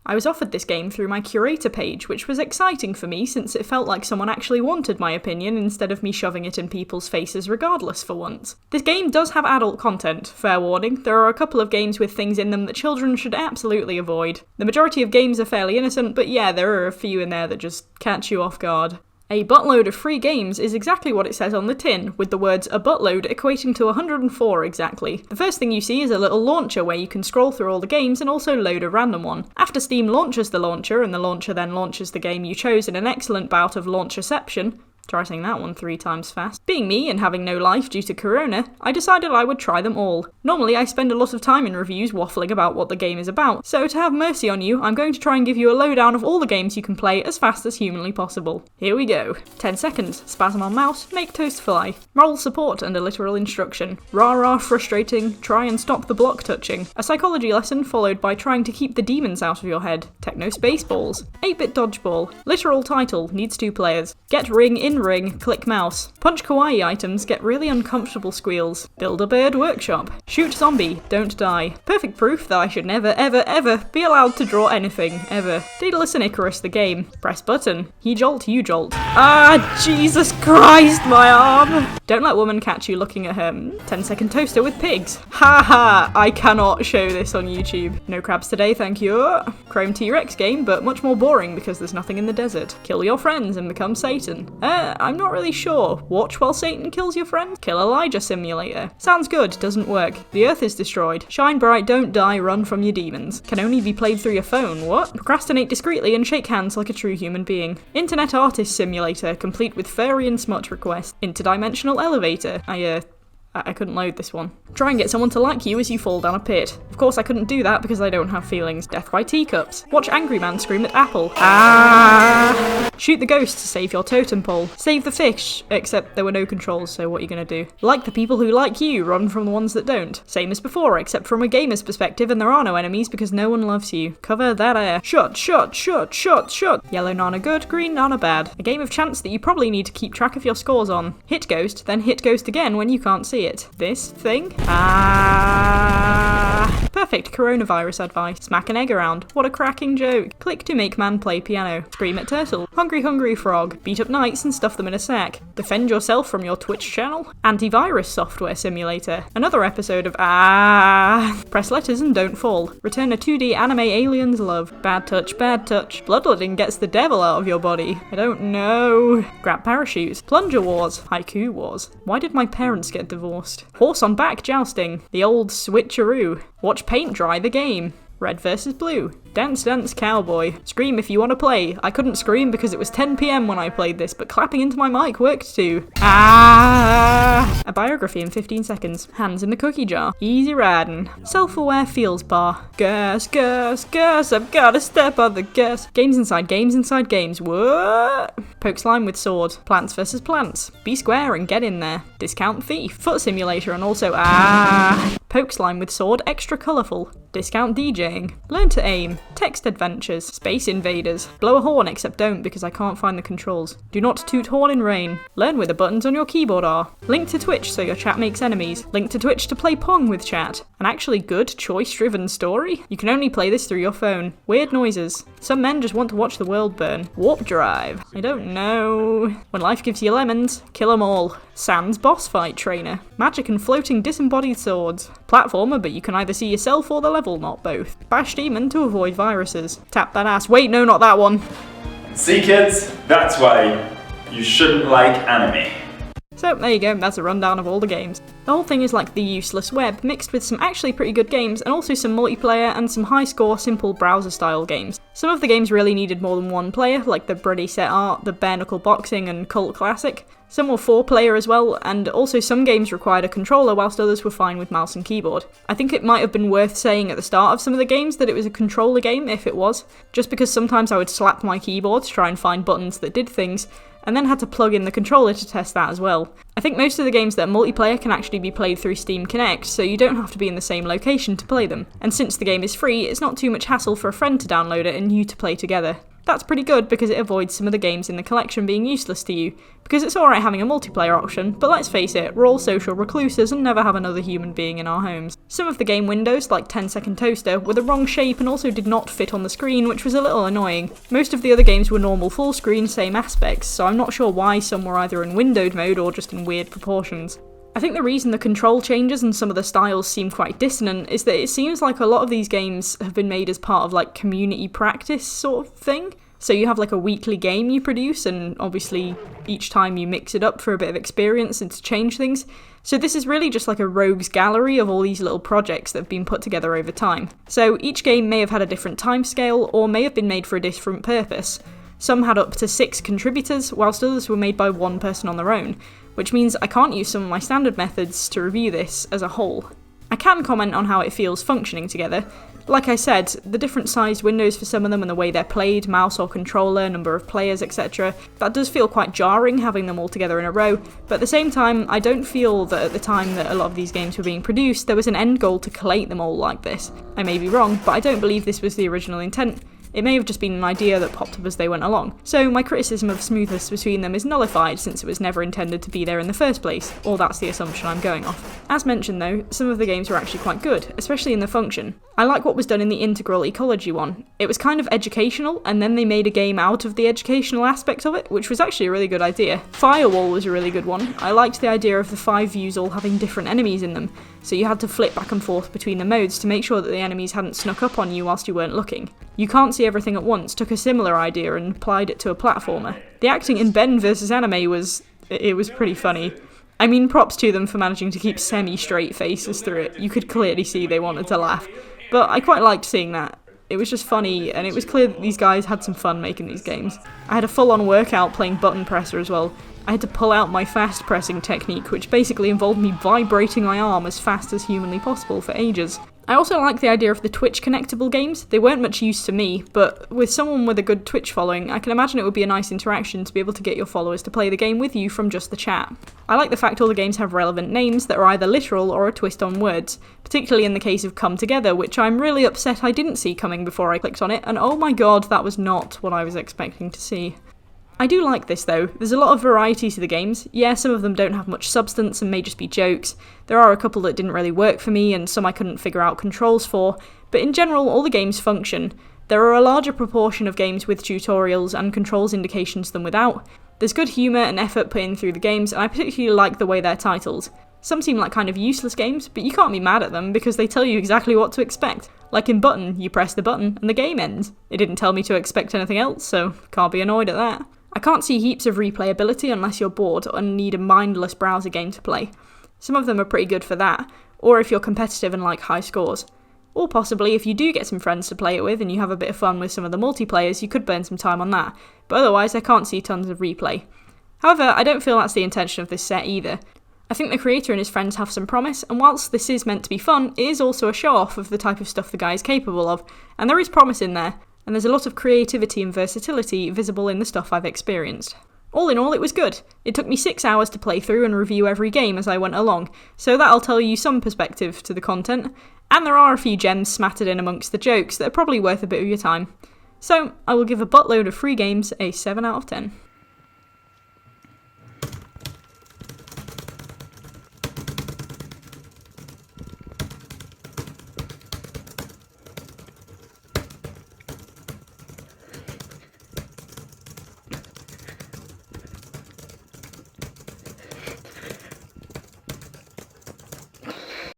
I was offered this game through my curator page, which was exciting for me since it felt like someone actually wanted my opinion instead of me shoving it in people's faces regardless for once. This game does have adult content, fair warning. There are a couple of games with things in them that children should absolutely avoid. The majority of games are fairly innocent, but yeah, there are a few in there that just catch you off guard. A buttload of free games is exactly what it says on the tin, with the words a buttload equating to 104 exactly. The first thing you see is a little launcher where you can scroll through all the games and also load a random one. After Steam launches the launcher, and the launcher then launches the game you chose in an excellent bout of launcherception, try saying that one 3 times fast. Being me and having no life due to corona, I decided I would try them all. Normally I spend a lot of time in reviews waffling about what the game is about, so to have mercy on you, I'm going to try and give you a lowdown of all the games you can play as fast as humanly possible. Here we go. 10 seconds, spasm on mouse, make toast fly. Moral support and a literal instruction. Rah rah frustrating, try and stop the block touching. A psychology lesson followed by trying to keep the demons out of your head. Techno Spaceballs. 8-bit dodgeball. Literal title, needs 2 players. Get ring in ring, click mouse. Punch kawaii items, get really uncomfortable squeals. Build a bird workshop. Shoot zombie, don't die. Perfect proof that I should never ever ever be allowed to draw anything, ever. Daedalus and Icarus the game. Press button. He jolt, you jolt. Ah, Jesus Christ, my arm! Don't let woman catch you looking at her 10-second toaster with pigs. Ha ha, I cannot show this on YouTube. No crabs today, thank you. Chrome T-Rex game, but much more boring because there's nothing in the desert. Kill your friends and become Satan. I'm not really sure. Watch while Satan kills your friends? Kill Elijah Simulator. Sounds good, doesn't work. The earth is destroyed. Shine bright, don't die, run from your demons. Can only be played through your phone, what? Procrastinate discreetly and shake hands like a true human being. Internet Artist Simulator, complete with furry and smut requests. Interdimensional Elevator. I couldn't load this one. Try and get someone to like you as you fall down a pit. Of course I couldn't do that because I don't have feelings. Death by teacups. Watch Angry Man scream at Apple. Ah! Shoot the ghost to save your totem pole. Save the fish, except there were no controls, so what are you gonna do? Like the people who like you, run from the ones that don't. Same as before, except from a gamer's perspective and there are no enemies because no one loves you. Cover that air. Shut, shut, shut, shut, shut. Yellow Nana good, green Nana bad. A game of chance that you probably need to keep track of your scores on. Hit ghost, then hit ghost again when you can't see it. This thing? Ah! Perfect coronavirus advice. Smack an egg around. What a cracking joke. Click to make man play piano. Scream at turtle. Hungry hungry frog. Beat up knights and stuff them in a sack. Defend yourself from your Twitch channel. Antivirus software simulator. Another episode of Press letters and don't fall. Return a 2D anime aliens love. Bad touch, bad touch. Bloodletting gets the devil out of your body. I don't know. Grab parachutes. Plunger wars. Haiku wars. Why did my parents get divorced? Horse on back jousting. The old switcheroo. Watch paint dry the game. Red versus blue. Dance Dance Cowboy. Scream if you want to play. I couldn't scream because it was 10 PM when I played this, but clapping into my mic worked too. Ah! A biography in 15 seconds. Hands in the cookie jar. Easy riding. Self-aware feels bar. Gas, gas, gas, I've gotta step on the gas. Games inside games inside games. What? Poke slime with sword. Plants versus plants. Be square and get in there. Discount thief. Foot simulator and also Poke slime with sword extra colourful. Discount DJing. Learn to aim. Text adventures. Space invaders. Blow a horn except don't because I can't find the controls. Do not toot horn in rain. Learn where the buttons on your keyboard are. Link to Twitch so your chat makes enemies. Link to Twitch to play Pong with chat. An actually good choice-driven story? You can only play this through your phone. Weird noises. Some men just want to watch the world burn. Warp drive. I don't know. When life gives you lemons, kill 'em all. Sans boss fight trainer. Magic and floating disembodied swords. Platformer, but you can either see yourself or the level, not both. Bash demon to avoid viruses. Tap that ass. Wait, no, not that one. See kids, that's why you shouldn't like anime. So there you go, that's a rundown of all the games. The whole thing is like the useless web, mixed with some actually pretty good games, and also some multiplayer and some high-score, simple browser-style games. Some of the games really needed more than one player, like the Brady Set Art, the Bare Knuckle Boxing, and Cult Classic. Some were 4-player as well, and also some games required a controller, whilst others were fine with mouse and keyboard. I think it might have been worth saying at the start of some of the games that it was a controller game, if it was, just because sometimes I would slap my keyboard to try and find buttons that did things, and then had to plug in the controller to test that as well. I think most of the games that are multiplayer can actually be played through Steam Connect, so you don't have to be in the same location to play them. And since the game is free, it's not too much hassle for a friend to download it and you to play together. That's pretty good because it avoids some of the games in the collection being useless to you, because it's alright having a multiplayer option, but let's face it, we're all social recluses and never have another human being in our homes. Some of the game windows, like 10-second toaster, were the wrong shape and also did not fit on the screen, which was a little annoying. Most of the other games were normal full screen, same aspects, so I'm not sure why some were either in windowed mode or just in weird proportions. I think the reason the control changes and some of the styles seem quite dissonant is that it seems like a lot of these games have been made as part of like community practice sort of thing. So you have like a weekly game you produce, and obviously each time you mix it up for a bit of experience and to change things. So this is really just like a rogues gallery of all these little projects that have been put together over time. So each game may have had a different timescale or may have been made for a different purpose. Some had up to 6 contributors, whilst others were made by one person on their own, which means I can't use some of my standard methods to review this as a whole. I can comment on how it feels functioning together. Like I said, the different sized windows for some of them and the way they're played, mouse or controller, number of players, etc., that does feel quite jarring having them all together in a row, but at the same time, I don't feel that at the time that a lot of these games were being produced, there was an end goal to collate them all like this. I may be wrong, but I don't believe this was the original intent. It may have just been an idea that popped up as they went along, so my criticism of smoothness between them is nullified since it was never intended to be there in the first place, or that's the assumption I'm going off. As mentioned though, some of the games were actually quite good, especially in the function. I like what was done in the integral ecology one. It was kind of educational, and then they made a game out of the educational aspect of it, which was actually a really good idea. Firewall was a really good one. I liked the idea of the 5 views all having different enemies in them, so you had to flip back and forth between the modes to make sure that the enemies hadn't snuck up on you whilst you weren't looking. You Can't See Everything at Once took a similar idea and applied it to a platformer. The acting in Ben vs Anime was pretty funny. I mean, props to them for managing to keep semi-straight faces through it. You could clearly see they wanted to laugh. But I quite liked seeing that. It was just funny, and it was clear that these guys had some fun making these games. I had a full-on workout playing button presser as well. I had to pull out my fast pressing technique, which basically involved me vibrating my arm as fast as humanly possible for ages. I also like the idea of the Twitch connectable games. They weren't much use to me, but with someone with a good Twitch following, I can imagine it would be a nice interaction to be able to get your followers to play the game with you from just the chat. I like the fact all the games have relevant names that are either literal or a twist on words, particularly in the case of Come Together, which I'm really upset I didn't see coming before I clicked on it, and oh my god, that was not what I was expecting to see. I do like this though. There's a lot of variety to the games. Yeah, some of them don't have much substance and may just be jokes. There are a couple that didn't really work for me and some I couldn't figure out controls for, but in general all the games function. There are a larger proportion of games with tutorials and controls indications than without. There's good humour and effort put in through the games, and I particularly like the way they're titled. Some seem like kind of useless games, but you can't be mad at them because they tell you exactly what to expect. Like in Button, you press the button and the game ends. It didn't tell me to expect anything else, so can't be annoyed at that. I can't see heaps of replayability unless you're bored and need a mindless browser game to play. Some of them are pretty good for that, or if you're competitive and like high scores. Or possibly if you do get some friends to play it with and you have a bit of fun with some of the multiplayers, you could burn some time on that, but otherwise I can't see tons of replay. However, I don't feel that's the intention of this set either. I think the creator and his friends have some promise, and whilst this is meant to be fun, it is also a show-off of the type of stuff the guy is capable of, and there is promise in there. And there's a lot of creativity and versatility visible in the stuff I've experienced. All in all, it was good. It took me 6 hours to play through and review every game as I went along, so that'll tell you some perspective to the content, and there are a few gems smattered in amongst the jokes that are probably worth a bit of your time. So, I will give a buttload of free games a 7 out of 10.